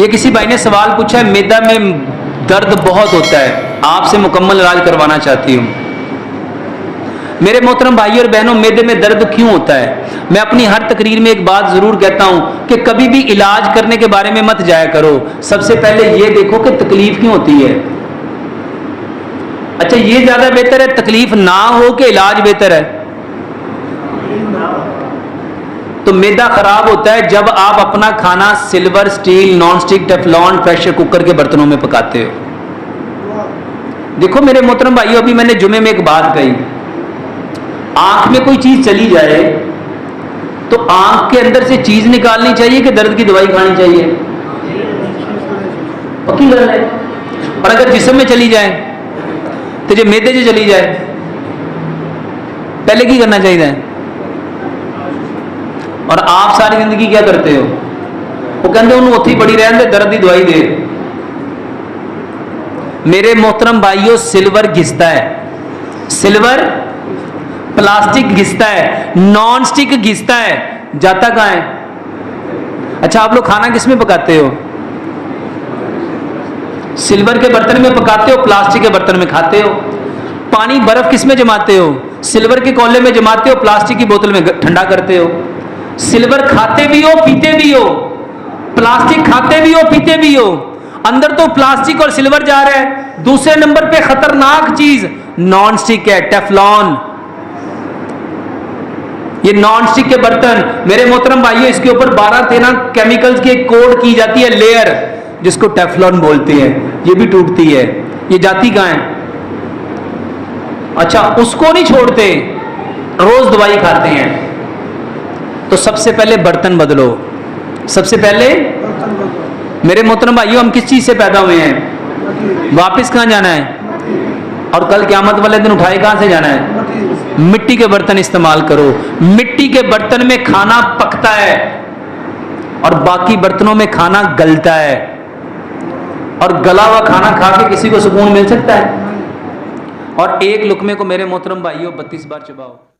ये किसी भाई ने सवाल पूछा है, मैदा में दर्द बहुत होता है, आपसे मुकम्मल इलाज करवाना चाहती हूँ। मेरे मोहतरम भाइयों और बहनों, मैदे में दर्द क्यों होता है? मैं अपनी हर तकरीर में एक बात जरूर कहता हूं कि कभी भी इलाज करने के बारे में मत जाया करो। सबसे पहले ये देखो कि तकलीफ क्यों होती है। अच्छा, ये ज्यादा बेहतर है तकलीफ ना हो कि इलाज बेहतर है? तो मैदा खराब होता है जब आप अपना खाना silver, steel, non stick, Teflon, pressure cooker के बर्तनों में पकाते हो। देखो मेरे मोहतरम भाइयों, अभी मैंने जुमे में एक बात कही, आंख में कोई चीज चली जाए तो आंख के अंदर से चीज निकालनी चाहिए कि दर्द की दवाई खानी चाहिए? पक्की गल है। और अगर जिस्म में चली जाए तो जो मैदे से चली जाए, पहले की करना चाहिए? और आप सारी जिंदगी क्या करते हो? वो कहते उन्होंने उत्थे पड़ी रहने दर्द की दवाई दे। मेरे मोहतरम भाइयों, सिल्वर घिसता है, सिल्वर प्लास्टिक घिसता है, नॉन स्टिक घिसता है, जाता कहां है? अच्छा, आप लोग खाना किस में पकाते हो? सिल्वर के बर्तन में पकाते हो, प्लास्टिक के बर्तन में खाते हो। पानी बर्फ किस में जमाते हो? सिल्वर के कौले में जमाते हो, प्लास्टिक की बोतल में ठंडा करते हो। सिल्वर खाते भी हो, पीते भी हो, प्लास्टिक खाते भी हो, पीते भी हो। अंदर तो प्लास्टिक और सिल्वर जा रहा है। दूसरे नंबर पे खतरनाक चीज नॉन स्टिक है, टेफलॉन। ये नॉन स्टिक के बर्तन, मेरे मोहतरम भाइयों, इसके ऊपर 12-13 केमिकल्स की कोड की जाती है, लेयर, जिसको टेफलॉन बोलते हैं। ये भी टूटती है। ये जाती कहां है? अच्छा, उसको नहीं छोड़ते, रोज दवाई खाते हैं। तो सबसे पहले बर्तन बदलो। सबसे पहले मेरे मोहतरम भाइयों, हम किस चीज से पैदा हुए हैं? वापस कहां जाना है? और कल क़यामत वाले दिन उठाए कहां से जाना है? मिट्टी के बर्तन इस्तेमाल करो। मिट्टी के बर्तन में खाना पकता है और बाकी बर्तनों में खाना गलता है। और गला हुआ खाना खा के किसी को सुकून मिल सकता है? और एक लुकमे को मेरे मोहतरम भाइयों 32 बार चबाओ।